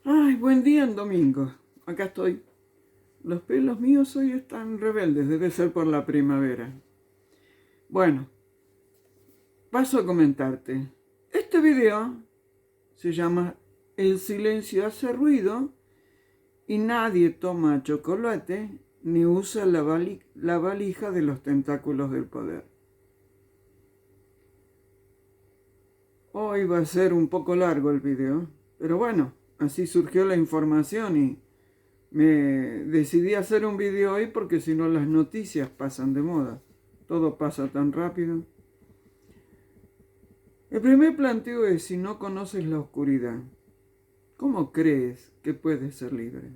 Ay, buen día en domingo. Acá estoy. Los pelos míos hoy están rebeldes, debe ser por la primavera. Bueno, paso a comentarte. Este video se llama El silencio hace ruido y nadie toma chocolate ni usa la valija de los tentáculos del poder. Hoy va a ser un poco largo el video, pero bueno, así surgió la información y me decidí hacer un video hoy porque si no las noticias pasan de moda. Todo pasa tan rápido. El primer planteo es: si no conoces la oscuridad, ¿cómo crees que puedes ser libre?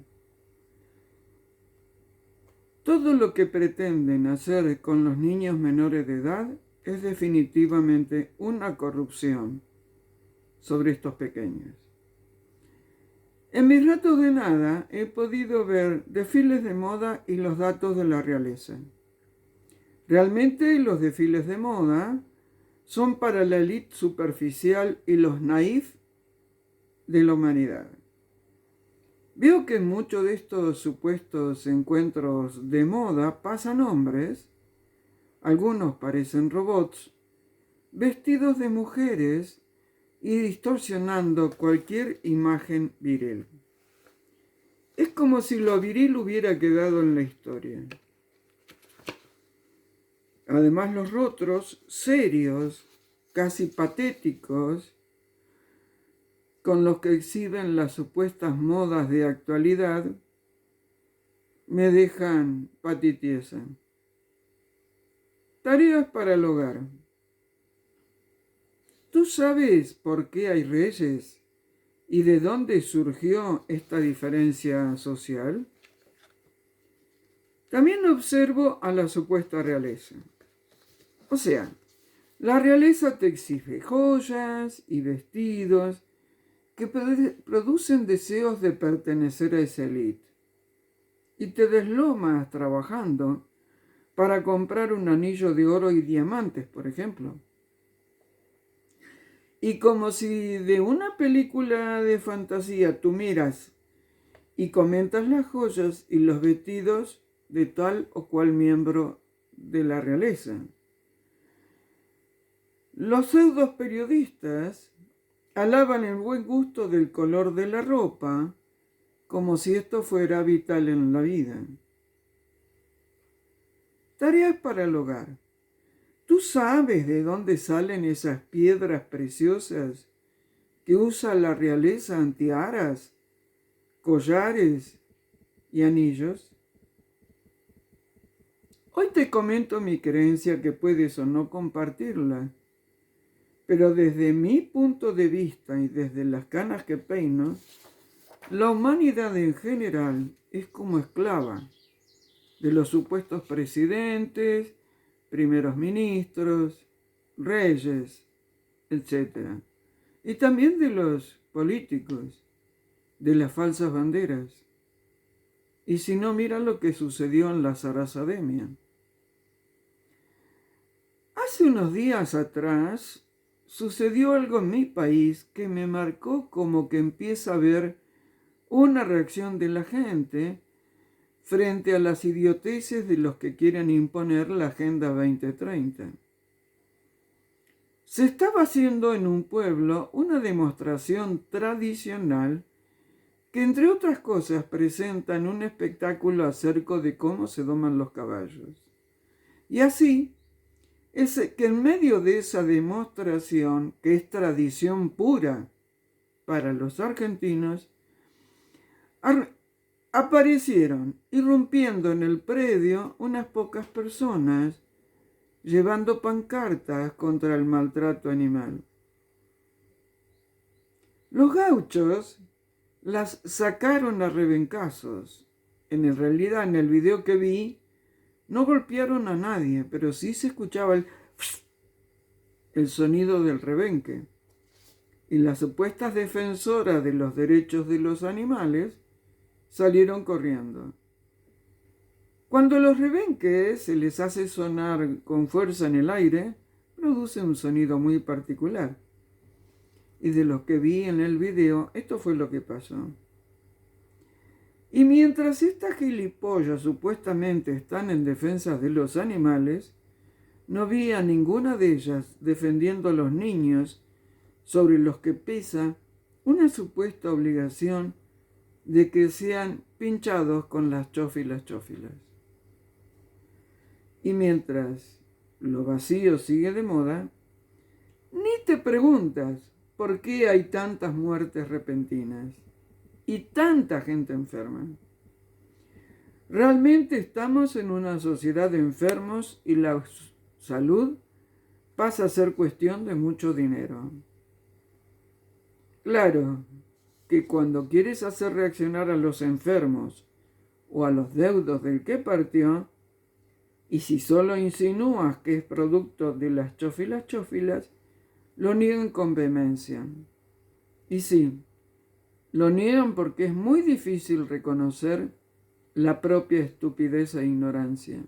Todo lo que pretenden hacer con los niños menores de edad es definitivamente una corrupción sobre estos pequeños. En mis ratos de nada he podido ver desfiles de moda y los datos de la realeza. Realmente los desfiles de moda son para la élite superficial y los naif de la humanidad. Veo que en muchos de estos supuestos encuentros de moda pasan hombres, algunos parecen robots, vestidos de mujeres y distorsionando cualquier imagen viril. Es como si lo viril hubiera quedado en la historia. Además, los rostros serios, casi patéticos, con los que exhiben las supuestas modas de actualidad, me dejan patitiesa. Tareas para el hogar. ¿Tú sabes por qué hay reyes y de dónde surgió esta diferencia social? También observo a la supuesta realeza. O sea, la realeza te exige joyas y vestidos que producen deseos de pertenecer a esa élite. Y te deslomas trabajando para comprar un anillo de oro y diamantes, por ejemplo. Y como si de una película de fantasía tú miras y comentas las joyas y los vestidos de tal o cual miembro de la realeza. Los pseudos periodistas alaban el buen gusto del color de la ropa como si esto fuera vital en la vida. Tareas para el hogar. ¿Tú sabes de dónde salen esas piedras preciosas que usa la realeza en tiaras, collares y anillos? Hoy te comento mi creencia, que puedes o no compartirla, pero desde mi punto de vista y desde las canas que peino, la humanidad en general es como esclava de los supuestos presidentes, primeros ministros, reyes, etc. Y también de los políticos, de las falsas banderas. Y si no, mira lo que sucedió en la Zarasademia. Hace unos días atrás sucedió algo en mi país que me marcó, como que empieza a haber una reacción de la gente frente a las idioteces de los que quieren imponer la Agenda 2030. Se estaba haciendo en un pueblo una demostración tradicional que, entre otras cosas, presentan un espectáculo acerca de cómo se doman los caballos. Y así es que en medio de esa demostración, que es tradición pura para los argentinos, aparecieron, irrumpiendo en el predio, unas pocas personas llevando pancartas contra el maltrato animal. Los gauchos las sacaron a rebencazos. En realidad, en el video que vi, no golpearon a nadie, pero sí se escuchaba el sonido del rebenque. Y las supuestas defensoras de los derechos de los animales salieron corriendo. Cuando los rebenques se les hace sonar con fuerza en el aire, produce un sonido muy particular. Y de lo que vi en el video, esto fue lo que pasó. Y mientras estas gilipollas supuestamente están en defensa de los animales, no vi a ninguna de ellas defendiendo a los niños sobre los que pesa una supuesta obligación de que sean pinchados con las chófilas. Y mientras lo vacío sigue de moda, ni te preguntas por qué hay tantas muertes repentinas y tanta gente enferma. Realmente estamos en una sociedad de enfermos y la salud pasa a ser cuestión de mucho dinero. Claro que cuando quieres hacer reaccionar a los enfermos o a los deudos del que partió, y si solo insinúas que es producto de las chófilas, lo niegan con vehemencia. Y sí, lo niegan porque es muy difícil reconocer la propia estupidez e ignorancia.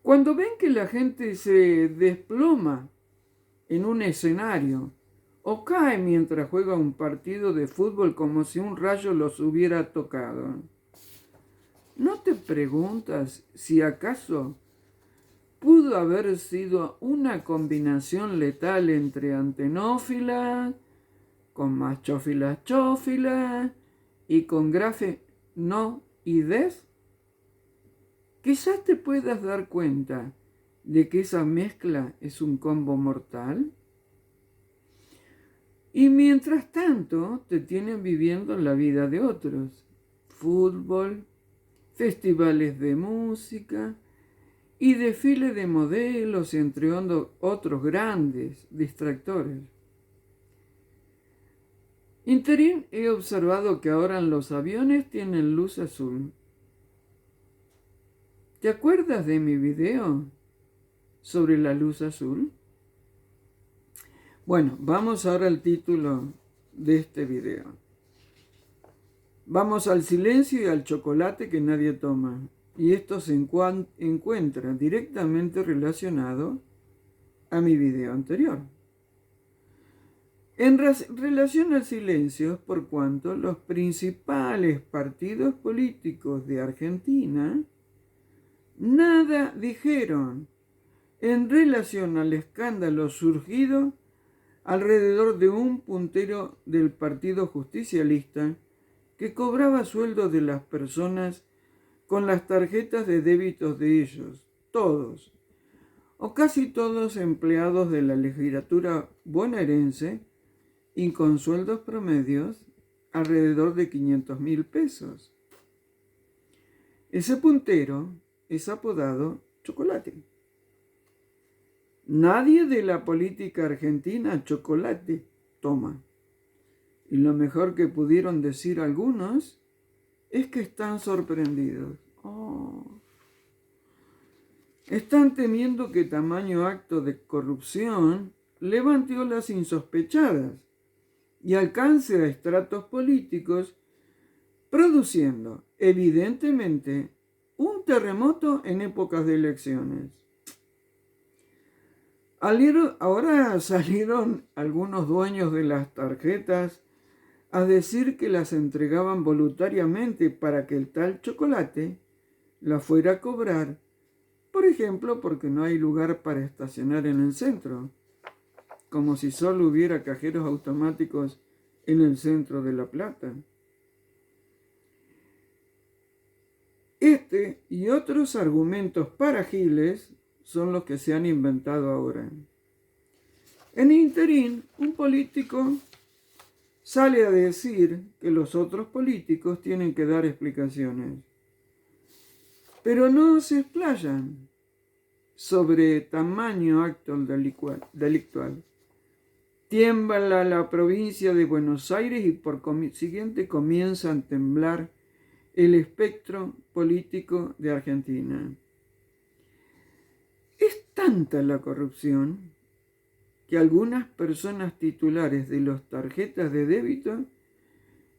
Cuando ven que la gente se desploma en un escenario o cae mientras juega un partido de fútbol como si un rayo los hubiera tocado, ¿no te preguntas si acaso pudo haber sido una combinación letal entre antenófila, con más chófilas y con grafenoidez? Quizás te puedas dar cuenta de que esa mezcla es un combo mortal. Y mientras tanto te tienen viviendo la vida de otros. Fútbol, festivales de música y desfile de modelos, entre otros grandes distractores. Interín, he observado que ahora los aviones tienen luz azul. ¿Te acuerdas de mi video sobre la luz azul? Bueno, vamos ahora al título de este video. Vamos al silencio y al chocolate que nadie toma. Y esto se encuentra directamente relacionado a mi video anterior. En relación al silencio, por cuanto los principales partidos políticos de Argentina nada dijeron en relación al escándalo surgido alrededor de un puntero del Partido Justicialista que cobraba sueldos de las personas con las tarjetas de débitos de ellos, todos, o casi todos empleados de la legislatura bonaerense y con sueldos promedios alrededor de 500.000 pesos. Ese puntero es apodado Chocolate. Nadie de la política argentina chocolate toma. Y lo mejor que pudieron decir algunos es que están sorprendidos. Están temiendo que tamaño acto de corrupción levante olas insospechadas y alcance a estratos políticos, produciendo, evidentemente, un terremoto en épocas de elecciones. Ahora salieron algunos dueños de las tarjetas a decir que las entregaban voluntariamente para que el tal Chocolate la fuera a cobrar, por ejemplo, porque no hay lugar para estacionar en el centro, como si solo hubiera cajeros automáticos en el centro de La Plata. Este y otros argumentos para giles son los que se han inventado ahora. En interín, un político sale a decir que los otros políticos tienen que dar explicaciones, pero no se explayan sobre tamaño acto delictual. Tiembla la provincia de Buenos Aires y por consiguiente comienza a temblar el espectro político de Argentina. Es tanta la corrupción que algunas personas titulares de las tarjetas de débito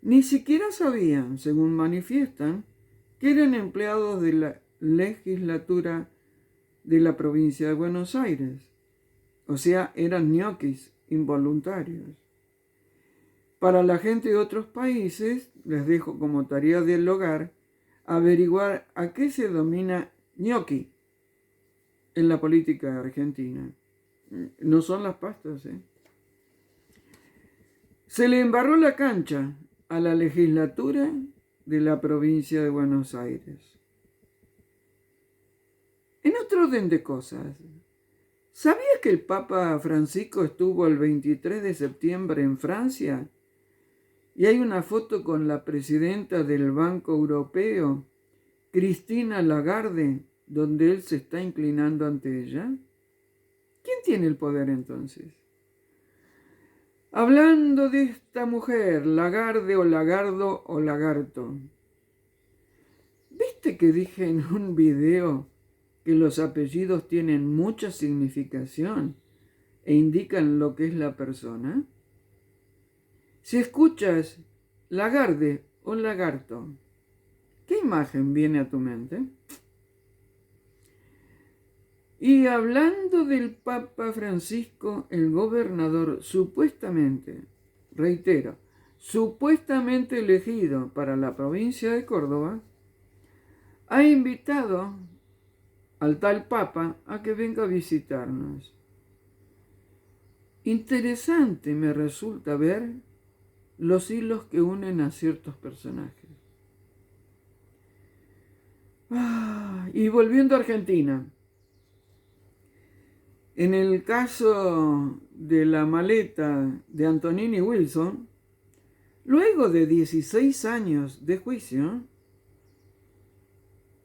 ni siquiera sabían, según manifiestan, que eran empleados de la legislatura de la provincia de Buenos Aires. O sea, eran ñoquis involuntarios. Para la gente de otros países, les dejo como tarea del hogar averiguar a qué se domina gnocchi en la política argentina. No son las pastas, ¿eh? Se le embarró la cancha a la legislatura de la provincia de Buenos Aires. En otro orden de cosas, ¿sabías que el Papa Francisco estuvo el 23 de septiembre en Francia? Y hay una foto con la presidenta del Banco Europeo, Christine Lagarde, donde él se está inclinando ante ella. ¿Quién tiene el poder entonces? Hablando de esta mujer, Lagarde o Lagardo o Lagarto, ¿viste que dije en un video que los apellidos tienen mucha significación e indican lo que es la persona? Si escuchas Lagarde o Lagarto, ¿qué imagen viene a tu mente? Y hablando del Papa Francisco, el gobernador supuestamente, reitero, supuestamente elegido para la provincia de Córdoba, ha invitado al tal Papa a que venga a visitarnos. Interesante me resulta ver los hilos que unen a ciertos personajes. Y volviendo a Argentina, en el caso de la maleta de Antonini Wilson, luego de 16 años de juicio,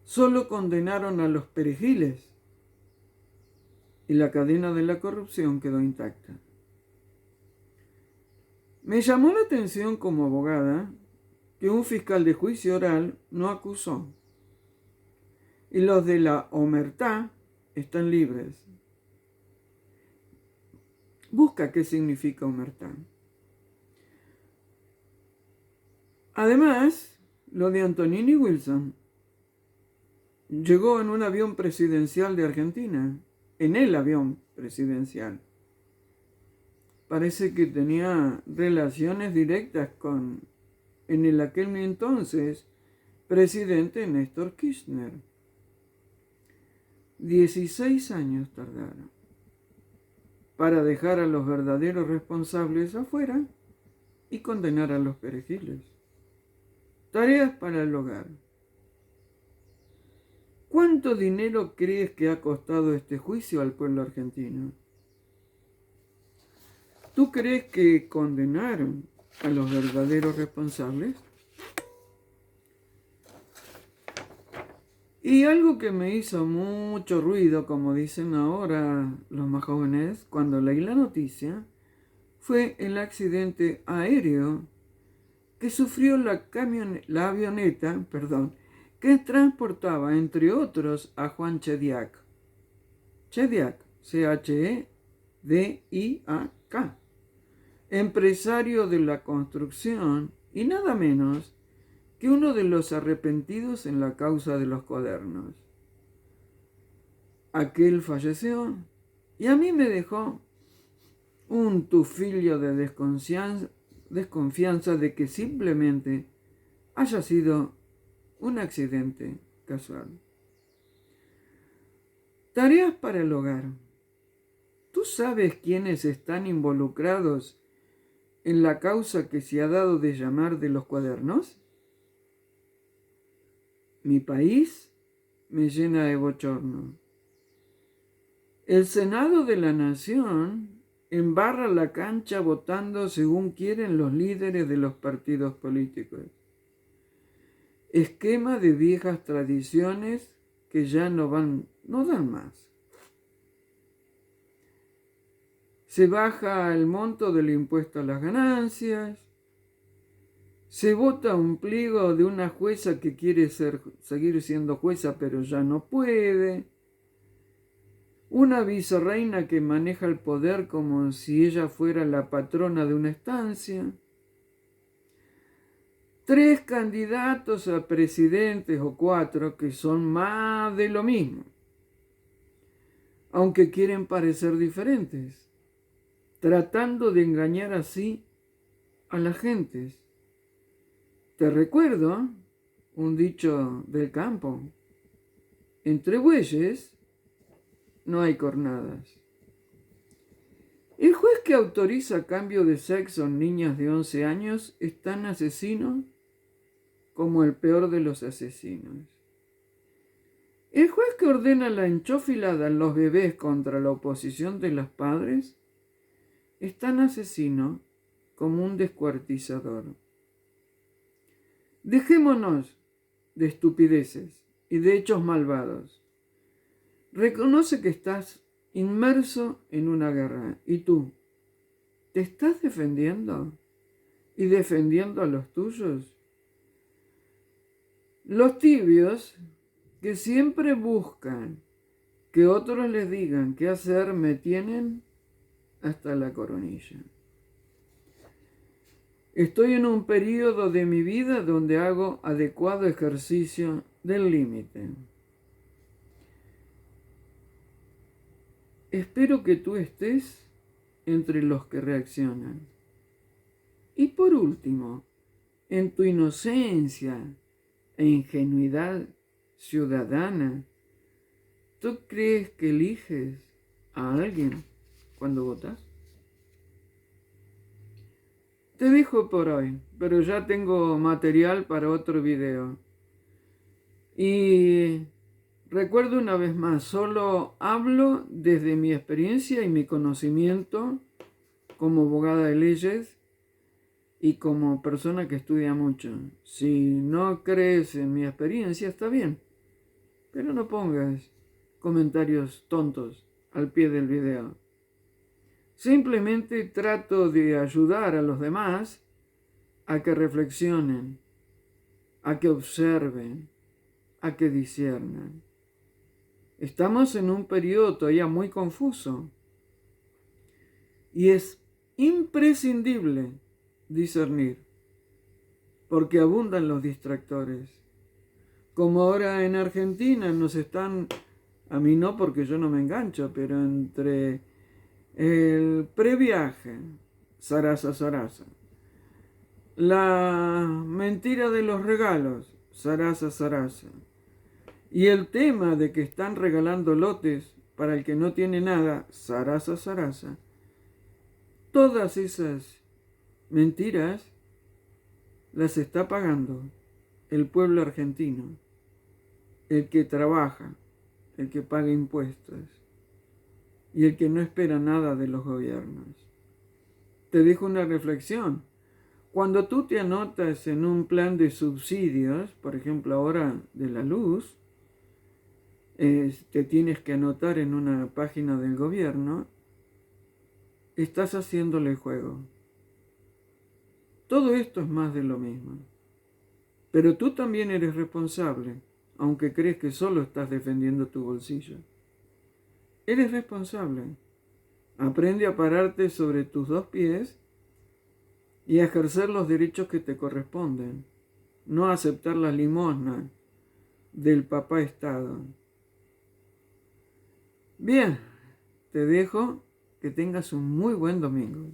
solo condenaron a los perejiles y la cadena de la corrupción quedó intacta. Me llamó la atención como abogada que un fiscal de juicio oral no acusó y los de la omertá están libres. Busca qué significa omertá. Además, lo de Antonini Wilson llegó en un avión presidencial de Argentina, en el avión presidencial. Parece que tenía relaciones directas con en el aquel entonces presidente Néstor Kirchner. 16 años tardaron para dejar a los verdaderos responsables afuera y condenar a los perejiles. Tareas para el hogar. ¿Cuánto dinero crees que ha costado este juicio al pueblo argentino? ¿Tú crees que condenaron a los verdaderos responsables? Y algo que me hizo mucho ruido, como dicen ahora los más jóvenes, cuando leí la noticia, fue el accidente aéreo que sufrió la avioneta, que transportaba, entre otros, a Juan Chediak. Chediak, C-H-E-D-I-A-K, empresario de la construcción y nada menos que uno de los arrepentidos en la causa de los cuadernos. Aquel falleció y a mí me dejó un tufillo de desconfianza de que simplemente haya sido un accidente casual. Tareas para el hogar. ¿Tú sabes quiénes están involucrados en la causa que se ha dado de llamar de los cuadernos? Mi país me llena de bochorno. El Senado de la Nación embarra la cancha votando según quieren los líderes de los partidos políticos. Esquema de viejas tradiciones que ya no dan más. Se baja el monto del impuesto a las ganancias. Se vota un pliego de una jueza que quiere seguir siendo jueza pero ya no puede. Una vicereina que maneja el poder como si ella fuera la patrona de una estancia. 3 candidatos a presidentes o 4 que son más de lo mismo, aunque quieren parecer diferentes, tratando de engañar así a las gentes. Te recuerdo un dicho del campo: entre bueyes no hay cornadas. El juez que autoriza cambio de sexo en niñas de 11 años es tan asesino como el peor de los asesinos. El juez que ordena la enchofilada en los bebés contra la oposición de los padres es tan asesino como un descuartizador. Dejémonos de estupideces y de hechos malvados. Reconoce que estás inmerso en una guerra. ¿Y tú? ¿Te estás defendiendo? ¿Y defendiendo a los tuyos? Los tibios que siempre buscan que otros les digan qué hacer me tienen hasta la coronilla. Estoy en un periodo de mi vida donde hago adecuado ejercicio del límite. Espero que tú estés entre los que reaccionan. Y por último, en tu inocencia e ingenuidad ciudadana, ¿tú crees que eliges a alguien cuando votas? Te dejo por hoy, pero ya tengo material para otro video. Y recuerdo una vez más, solo hablo desde mi experiencia y mi conocimiento como abogada de leyes y como persona que estudia mucho. Si no crees en mi experiencia, está bien, pero no pongas comentarios tontos al pie del video. Simplemente trato de ayudar a los demás a que reflexionen, a que observen, a que disciernan. Estamos en un periodo todavía muy confuso y es imprescindible discernir, porque abundan los distractores. Como ahora en Argentina nos están, a mí no porque yo no me engancho, pero entre el previaje, zaraza, zaraza, la mentira de los regalos, zaraza, zaraza, y el tema de que están regalando lotes para el que no tiene nada, zaraza, zaraza, todas esas mentiras las está pagando el pueblo argentino, el que trabaja, el que paga impuestos y el que no espera nada de los gobiernos. Te dejo una reflexión. Cuando tú te anotas en un plan de subsidios, por ejemplo ahora de la luz, te tienes que anotar en una página del gobierno, estás haciéndole juego. Todo esto es más de lo mismo. Pero tú también eres responsable, aunque crees que solo estás defendiendo tu bolsillo. Eres responsable. Aprende a pararte sobre tus dos pies y a ejercer los derechos que te corresponden, no a aceptar la limosna del papá Estado. Bien, te dejo, que tengas un muy buen domingo.